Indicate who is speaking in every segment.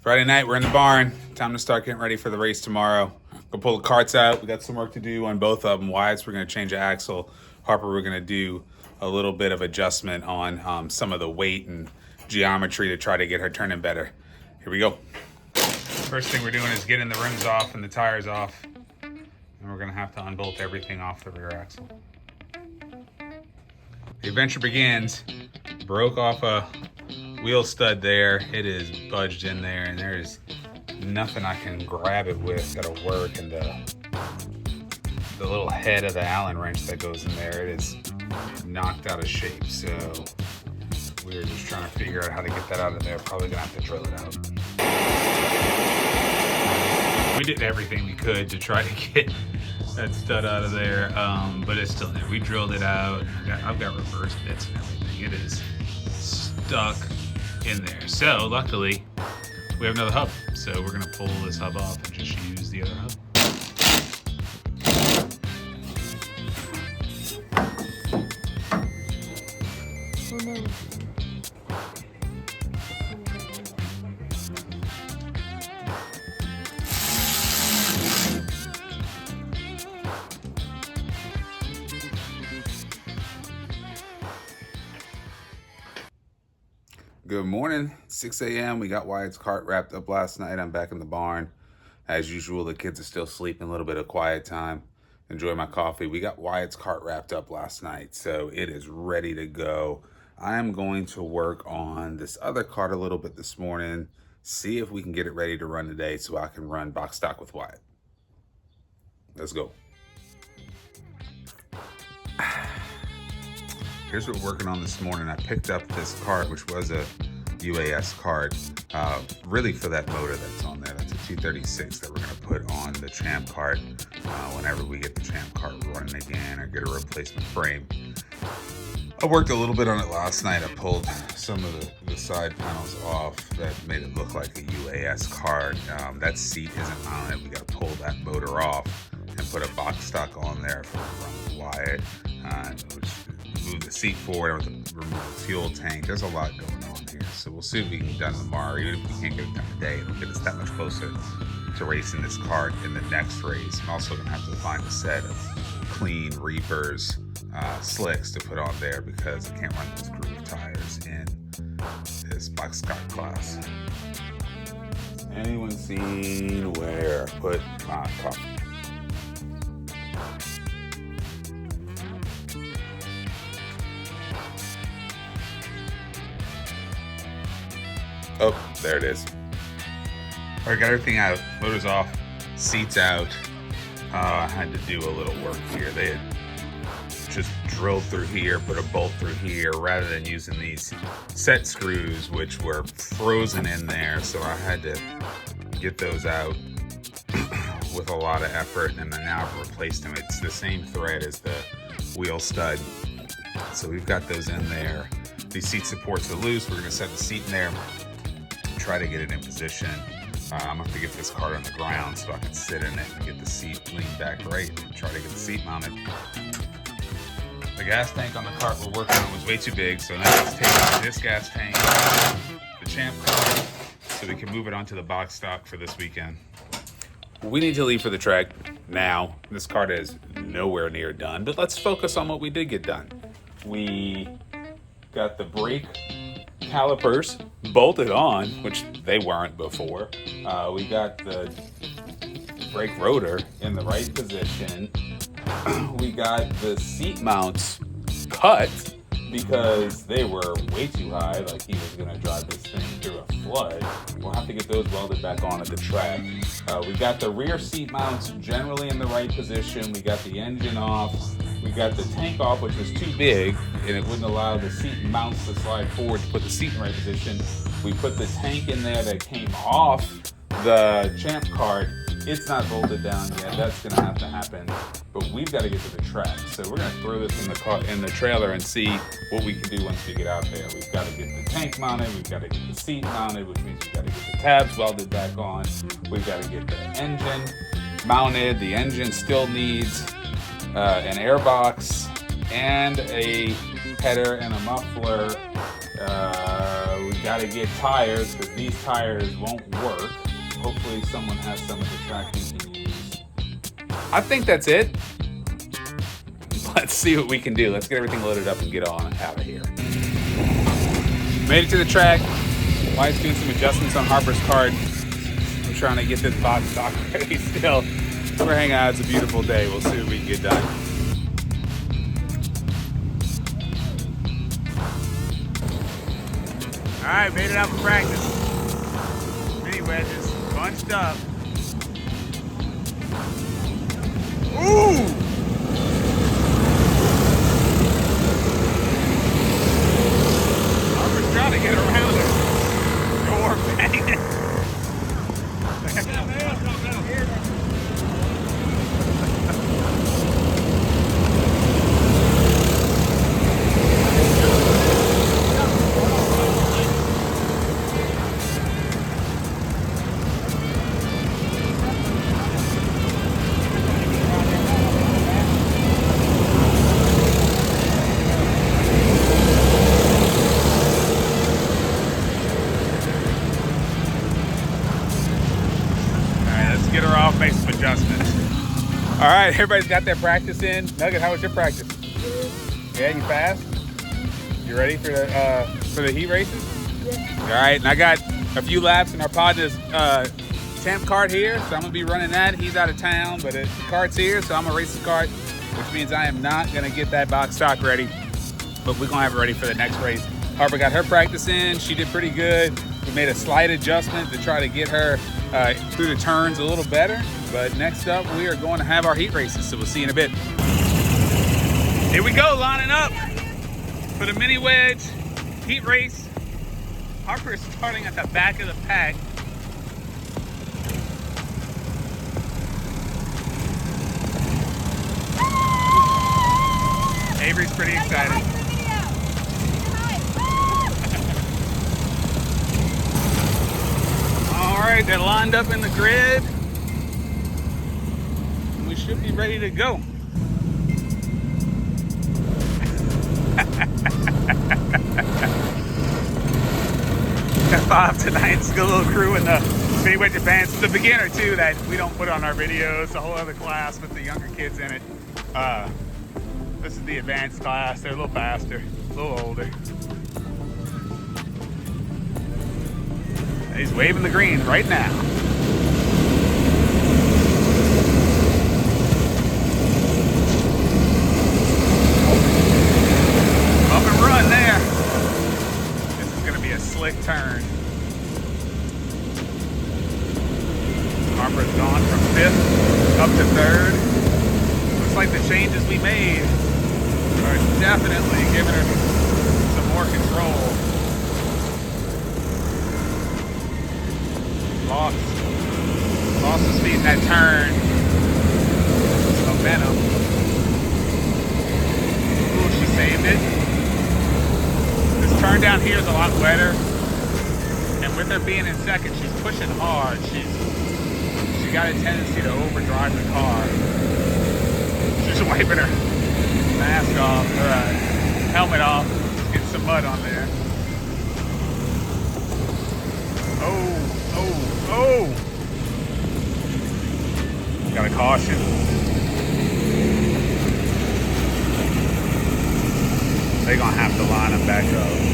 Speaker 1: Friday night, we're in the barn. Time to start getting ready for the race tomorrow. Go pull the carts out. We got some work to do on both of them. Wyatt's, we're going to change the axle. Harper, we're going to do a little bit of adjustment on some of the weight and geometry to try to get her turning better. Here we go. First thing we're doing is getting the rims off and the tires off. And we're going to have to unbolt everything off the rear axle. The adventure begins. Broke off a wheel stud there. It is budged in there and there is nothing I can grab it with that'll work, and the little head of the Allen wrench that goes in there, it is knocked out of shape. So we're just trying to figure out how to get that out of there. Probably gonna have to drill it out. We did everything we could to try to get that stud out of there, but it's still there. We drilled it out. I've got reverse bits and everything. It is stuck in there. So luckily we have another hub, so we're gonna pull this hub off and just use the other hub. Good morning, 6 a.m. We got Wyatt's cart wrapped up last night. I'm back in the barn. As usual, the kids are still sleeping, a little bit of quiet time. Enjoy my coffee. We got Wyatt's cart wrapped up last night, so it is ready to go. I am going to work on this other cart a little bit this morning, see if we can get it ready to run today so I can run box stock with Wyatt. Let's go. Here's what we're working on this morning. I picked up this cart, which was a UAS cart, really for that motor that's on there. That's a 236 that we're gonna put on the Champ cart whenever we get the Champ cart running again or get a replacement frame. I worked a little bit on it last night. I pulled some of the side panels off that made it look like a UAS cart. That seat isn't mounted. We gotta pull that motor off and put a box stock on there for the run with Wyatt, which move the seat forward, remove the fuel tank. There's a lot going on here, so we'll see if we can get it done tomorrow. Even if we can't get it done today, it'll get us that much closer to racing this cart in the next race. I'm also gonna have to find a set of clean Reapers slicks to put on there because I can't run those groove tires in this box stock class. Anyone seen where I put my coffee? Oh, there it is. All right, got everything out. Motor's off, seats out. I had to do a little work here. They had just drilled through here, put a bolt through here, rather than using these set screws, which were frozen in there. So I had to get those out with a lot of effort, and then now I've replaced them. It's the same thread as the wheel stud. So we've got those in there. These seat supports are loose. We're gonna set the seat in there, try to get it in position. I'm gonna have to get this cart on the ground so I can sit in it and get the seat leaned back right and try to get the seat mounted. The gas tank on the cart we're working on was way too big, so now let's take out this gas tank, the Champ cart, so we can move it onto the box stock for this weekend. We need to leave for the track now. This cart is nowhere near done, but let's focus on what we did get done. We got the brake calipers bolted on, which they weren't before. We got the brake rotor in the right position. We got the seat mounts cut because they were way too high, like he was gonna drive this thing through a flood. We'll have to get those welded back on at the track. We got the rear seat mounts generally in the right position. We got the engine off. We got the tank off, which was too big, and it wouldn't allow the seat mounts to slide forward to put the seat in the right position. We put the tank in there that came off the Champ cart. It's not bolted down yet. That's gonna have to happen, but we've got to get to the track. So we're gonna throw this in the car, in the trailer, and see what we can do once we get out there. We've got to get the tank mounted. We've got to get the seat mounted, which means we've got to get the tabs welded back on. We've got to get the engine mounted. The engine still needs an airbox and a header and a muffler. We Gotta get tires because these tires won't work. Hopefully someone has some at the track we can use. I think that's it. Let's see what we can do. Let's get everything loaded up and get on out of here. Made it to the track. Wyatt's doing some adjustments on Harper's kart. I'm trying to get this box stock ready still. We're hanging out. It's a beautiful day. We'll see what we can get done. All right, made it out for practice. Mini wedges, bunched up. Ooh! Harper's trying to get around it. Door banging it. Get her off, make some adjustments. All right, everybody's got their practice in. Nugget, how was your practice? Yeah, you fast? You ready for the heat races? Yeah. All right, and I got a few laps in our partner's temp kart here, so I'm gonna be running that. He's out of town, but the kart's here, so I'm gonna race the kart, which means I am not gonna get that box stock ready, but we're gonna have it ready for the next race. Harper got her practice in. She did pretty good. We made a slight adjustment to try to get her through the turns a little better. But next up, we are going to have our heat races, so we'll see you in a bit. Here we go, lining up for the mini wedge heat race. Harper is starting at the back of the pack. Avery's pretty excited. All right, they're lined up in the grid. And we should be ready to go. Got 5 tonight's good little crew in the Mini Wedge Advance. It's a beginner too that we don't put on our videos. A whole other class with the younger kids in it. This is the advanced class. They're a little faster, a little older. He's waving the green right now. Up and run there. This is going to be a slick turn. Harper's gone from 5th up to 3rd. Looks like the changes we made are definitely giving her some more control. Lost the speed in that turn. Momentum. Ooh, she saved it. This turn down here is a lot wetter. And with her being in 2nd, she's pushing hard. She's got a tendency to overdrive the car. She's wiping her mask off, her helmet off, getting some mud on there. Oh. Got a caution. They're gonna have to line them back up.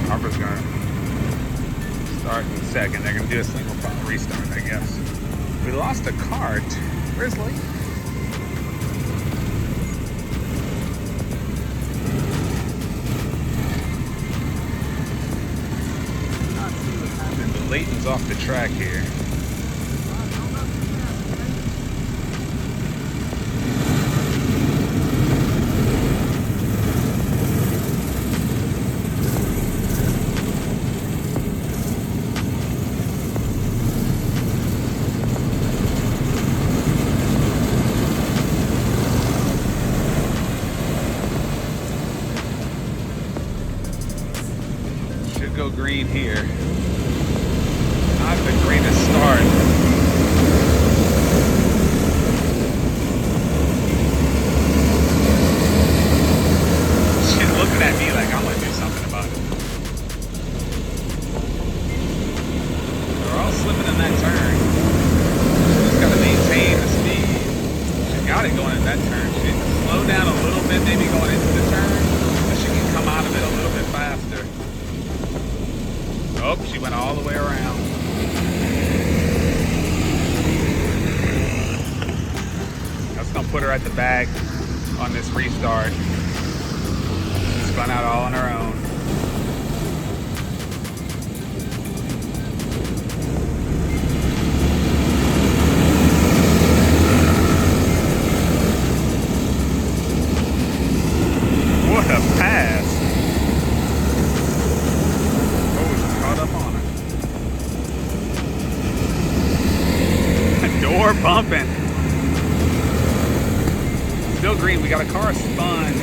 Speaker 1: Harper's gonna start in 2nd. They're gonna do a single restart, I guess. We lost a kart. Where's Lee? Not see what happened, but Leighton's off the track here. green here. Not the greatest start. She's looking at me like I'm gonna do something about it. They're all slipping in that turn. She just gotta maintain the speed. She got it going in that turn. She can slow down a little bit, maybe going into the turn, so she can come out of it a little bit faster. Oh, she went all the way around. That's gonna put her at the back on this restart. She spun out all on her own. What a pass. Oh, she caught up on her. Door bumping. Still green. We got a car spun.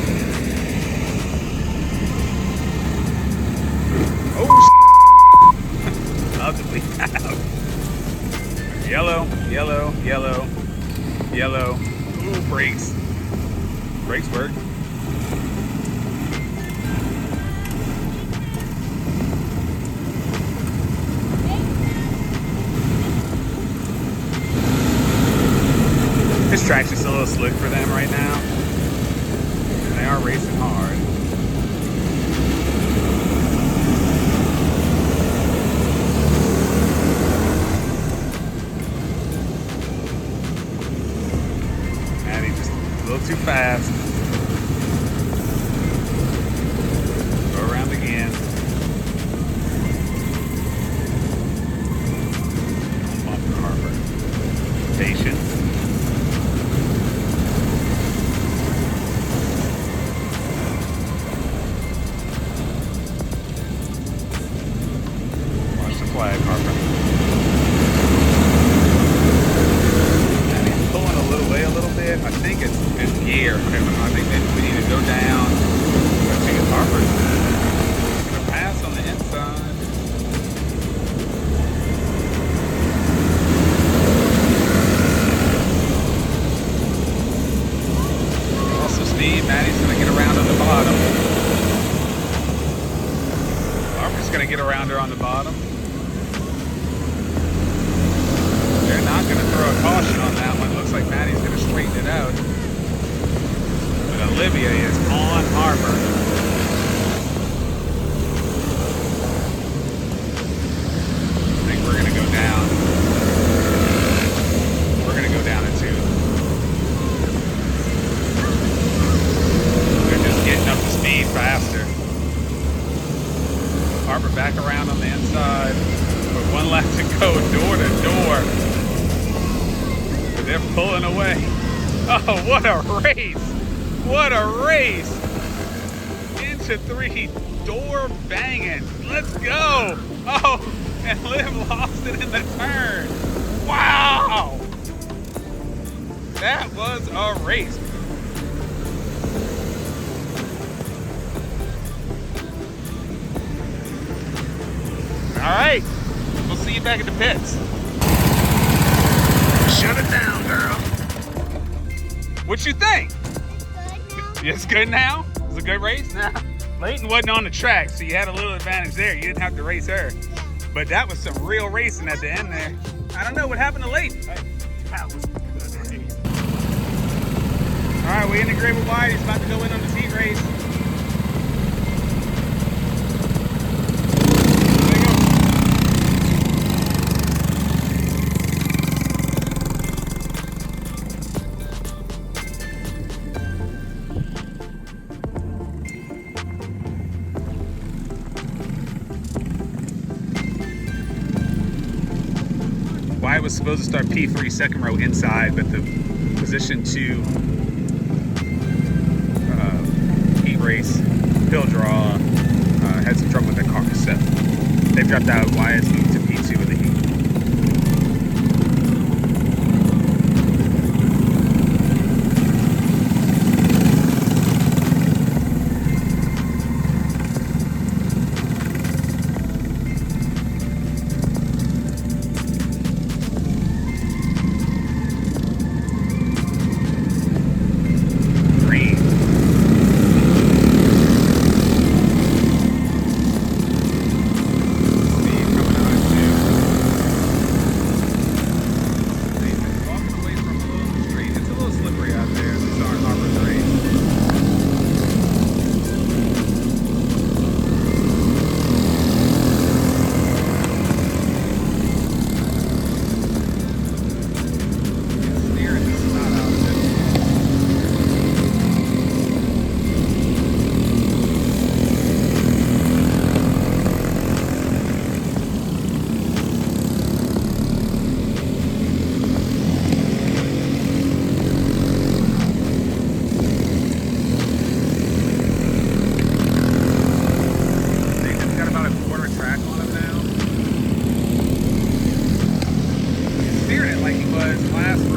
Speaker 1: Oh, love to bleed out. Yellow, yellow, yellow, yellow. Ooh, brakes. Brakes work. This track's just a little slick for them right now. And they are racing hard. Maddie just a little too fast. Go around again. Bump for Harper. Patient. Flag, Harper. And he's pulling a little bit. I think it's gear. I think maybe we need to go down. I think it's Harper's gonna pass on the inside. Also, Steve, Maddie's gonna get around on the bottom. Harper's gonna get around her on the bottom. They're not going to throw a caution on that one. Looks like Maddie's going to straighten it out. But Olivia is on Harper. I think we're going to go down. We're going to go down at 2. They're just getting up to speed faster. Harper back around on the inside. With one lap to go, door to door. They're pulling away. Oh, what a race! What a race! Into 3, door banging. Let's go! Oh, and Liv lost it in the turn. Wow! That was a race. All right, we'll see you back at the pits. Shut it down, girl. What you think? It's good now? It's a good race now? Layton wasn't on the track, so you had a little advantage there. You didn't have to race her. Yeah. But that was some real racing at the end there. I don't know what happened to Layton. That was a good race. All right, we integrate with Wyatt. He's about to go in on the heat race. Wyatt was supposed to start P3 second row inside, but the position 2 heat race, pill draw, had some trouble with their car, so they've dropped out. Wyatt's moved to P2 in the heat.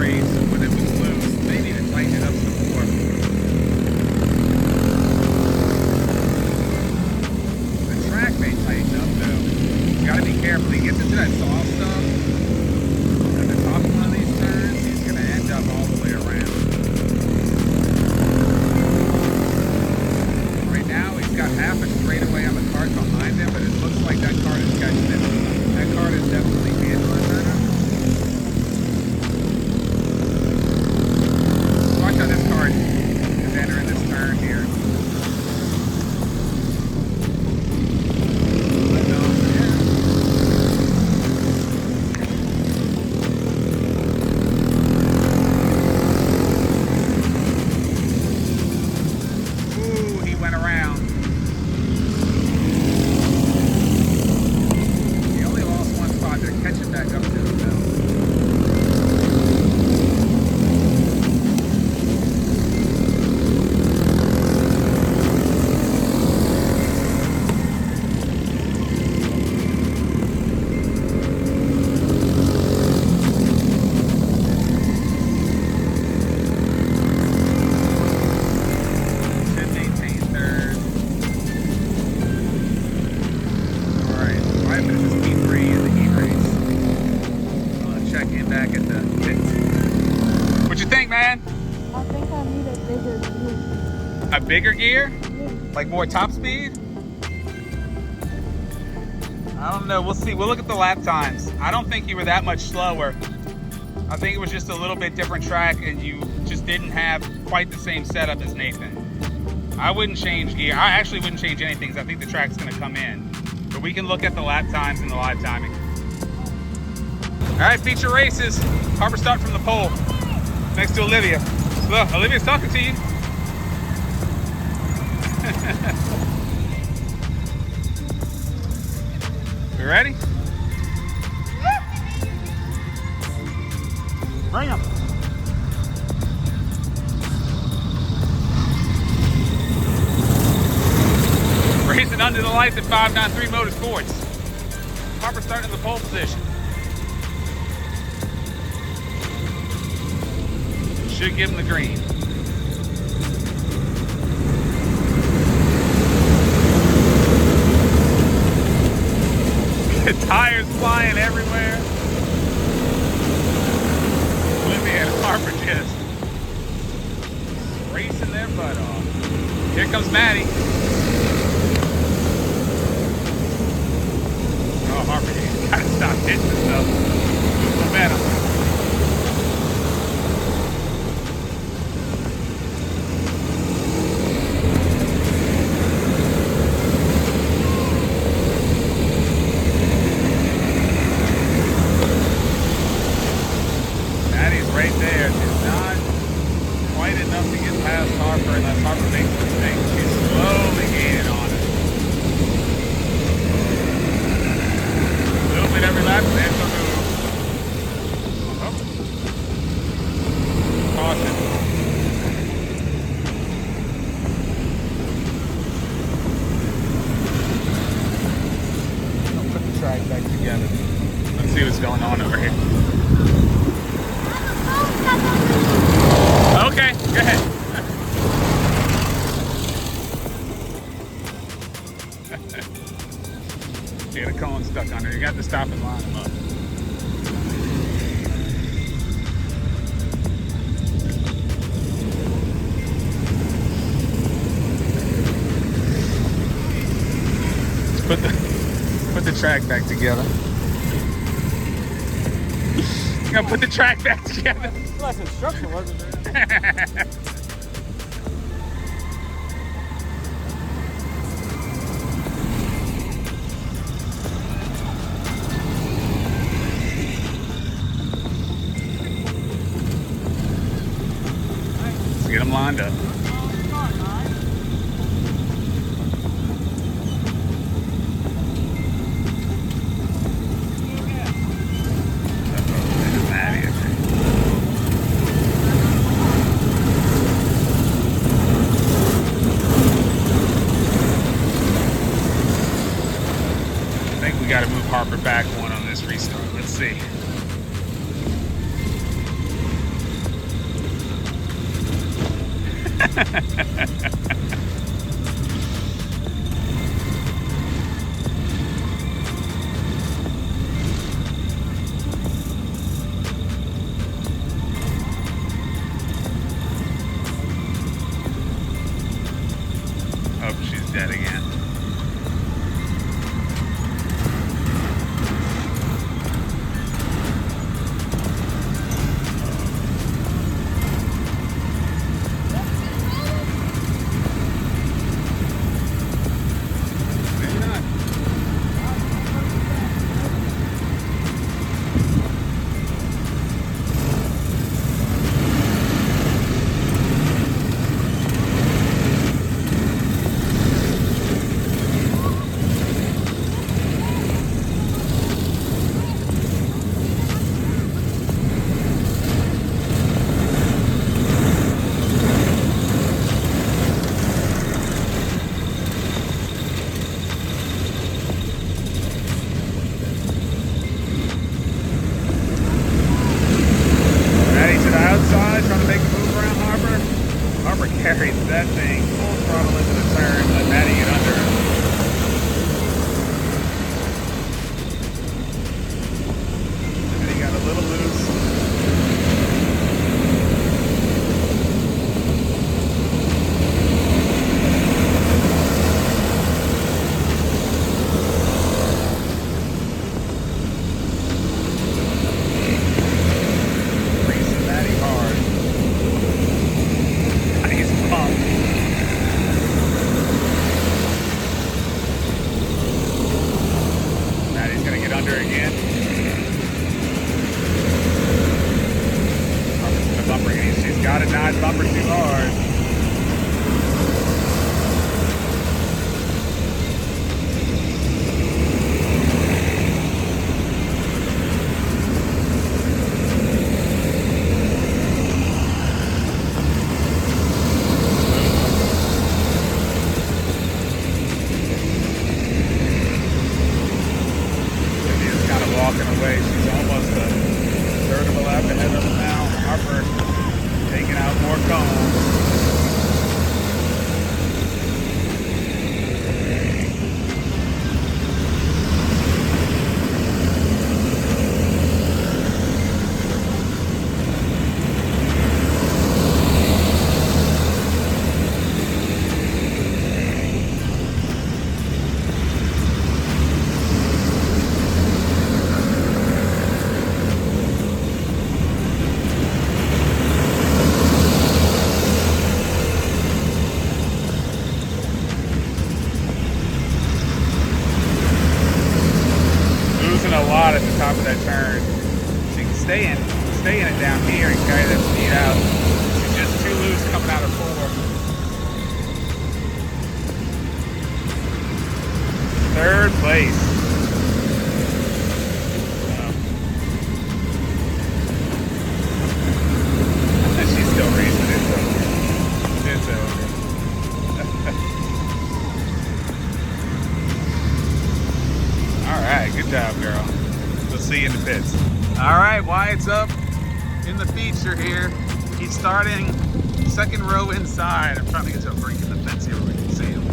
Speaker 1: race when it was loose. They need to tighten it up some more. The track may tighten up though. You gotta be careful. He gets into that soft stuff at the top of one of these turns, he's gonna end up all the way around. Right now he's got half a straightaway on the kart behind him, but it looks like that kart is catching him. That kart is definitely handling better. Watch how this kart is entering this turn here. Ooh, he went around. He only lost one spot. They're catching back up to him now. Man,
Speaker 2: I think I need a bigger gear.
Speaker 1: a bigger gear? Like more top speed? I don't know. We'll see. We'll look at the lap times. I don't think you were that much slower. I think it was just a little bit different track and you just didn't have quite the same setup as Nathan. I wouldn't change gear. I actually wouldn't change anything because I think the track's going to come in. But we can look at the lap times and the live timing. All right, feature races. Harper start from the pole. Next to Olivia. Look, Olivia's talking to you. You ready? Bring them. Racing under the lights at 593 Motorsports. Harper starting in the pole position. Should give him the green. The tires flying everywhere. Olivia and Harper just racing their butt off. Here comes Maddie. Oh, Harper, you gotta stop hitting yourself. Momentum. Right there is not quite enough to get past Harper unless Harper makes a mistake. She's slowly gaining on it. A little bit every lap, there's the move. Oh. Caution. I'll put the track back together. Let's see what's going on over here. Okay, go ahead. Yeah, the cone's stuck under. You got to stop and line them up. Let's put the track back together. You gotta put the track back together.
Speaker 3: Less instruction, wasn't there?
Speaker 1: Let's get them lined up. Got to move Harper back one on this restart. Let's see. Oh, she's dead again. Maybe not. Outside, trying to make a move around Harper. Harper carried that thing full throttle into the turn, let Maddie get under him. Maddie got a little loose. Got to not bumper too hard. Lydia's kind of walking away. She's almost a third of a lap ahead of him now. Harper taking out more cones. A lot at the top of that turn. She can stay in it down here and carry that speed out. She's just too loose coming out of four. Third place. She's still racing. It's over. All right, good job, girl. We'll see you in the pits. All right, Wyatt's up in the feature here. He's starting second row inside. I'm trying to get to a break in the fence here where we can see him.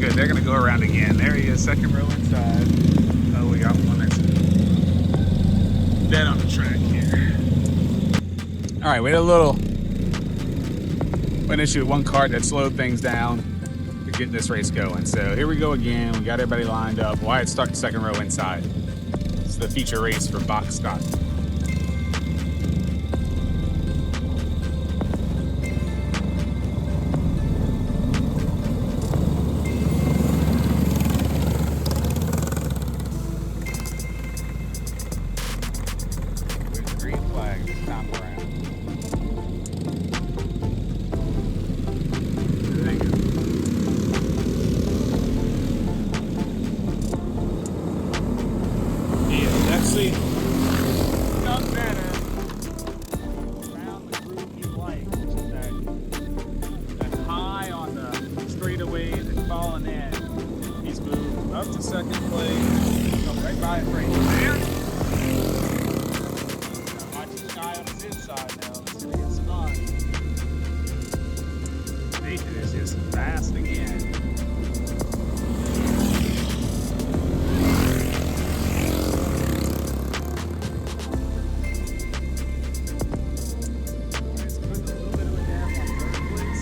Speaker 1: Good, they're gonna go around again. There he is, second row inside. Oh, we got one that's dead on the track here. All right, we had an issue with one cart that slowed things down. Getting this race going. So here we go again. We got everybody lined up. Wyatt starting second row inside. This is the feature race for box stock. With the green flag this time around. See, done better. Found the groove he likes, which is that high on the straightaways and falling in. He's moved up to second place. Go right by it, right there. Watch this guy on his inside now. Let's see if he gets spun. It is just fast again. It's putting a little bit of a gap on third place.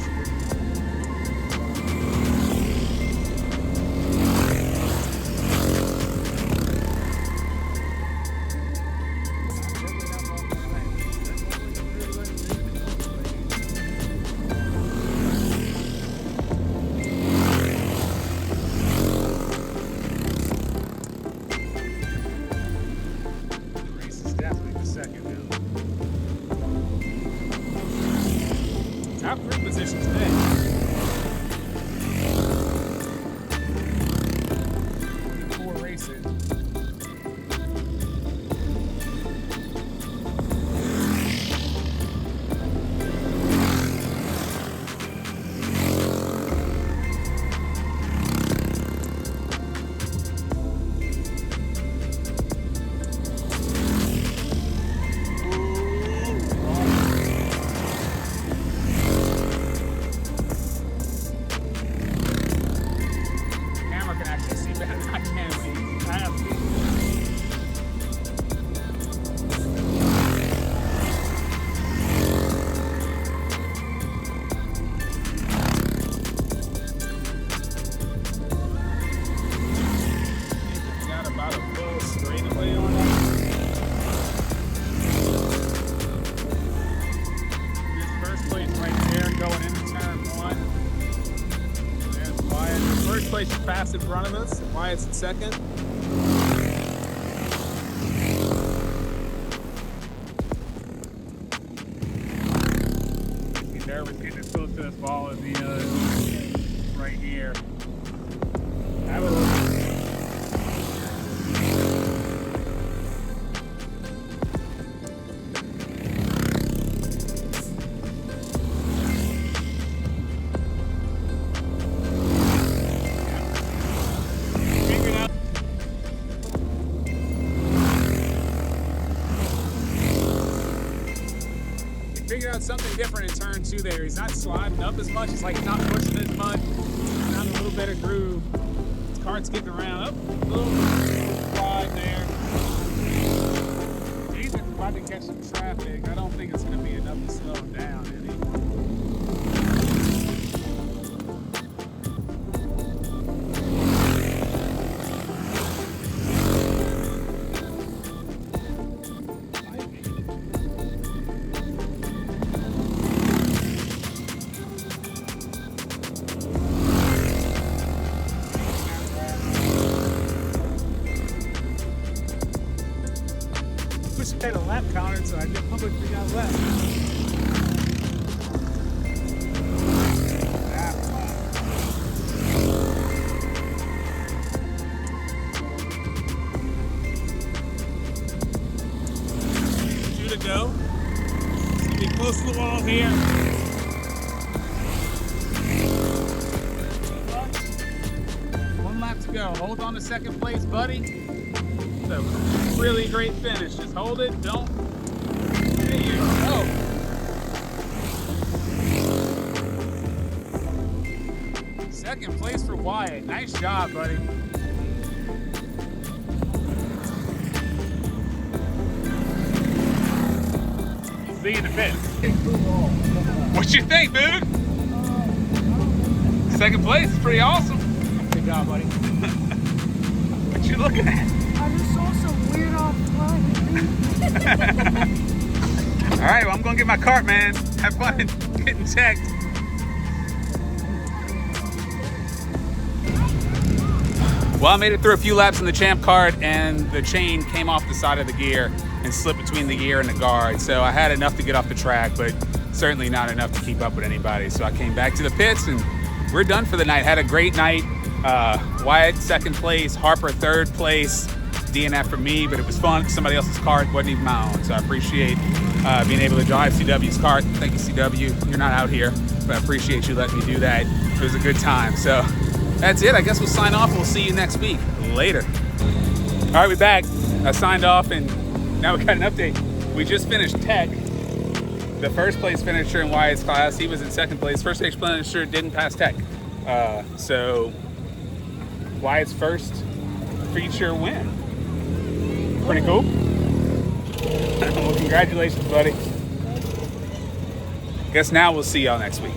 Speaker 1: Top three positions today. Four racing. Place is fast in front of us. Wyatt's in second. He's nervous getting as close to this ball as he does right here. I would figured out something different in turn two there. He's not sliding up as much. It's like he's not pushing as much. He's not in a little better groove. His kart's getting around. Up a little slide there. He's about to catch some traffic. I don't think it's going to be enough to slow him down any. Had a lap counter, so I did how much we got left. Two to go. It's gonna be close to the wall here. One lap to go. Hold on to second place, buddy. So, really great finish. Just hold it. Don't. There you go. Second place for Wyatt. Nice job, buddy. See you in the pit. What you think, dude? Second place is pretty awesome. Good job, buddy. What you looking at?
Speaker 2: I just saw some weird off flying.
Speaker 1: All right, well, I'm gonna get my cart, man. Have fun getting checked. Well, I made it through a few laps in the champ cart, and the chain came off the side of the gear and slipped between the gear and the guard. So I had enough to get off the track, but certainly not enough to keep up with anybody. So I came back to the pits, and we're done for the night. Had a great night. Wyatt second place, Harper third place. DNF for me, but it was fun. Somebody else's cart, wasn't even my own. So I appreciate being able to drive CW's cart. Thank you, CW. You're not out here, but I appreciate you letting me do that. It was a good time. So that's it. I guess we'll sign off. We'll see you next week. Later. All right, we're back. I signed off, and now we got an update. We just finished tech. the first place finisher in Wyatt's class. He was in second place. First place finisher didn't pass tech. So Wyatt's first feature win. Pretty cool. Well, congratulations, buddy. Guess now we'll see y'all next week.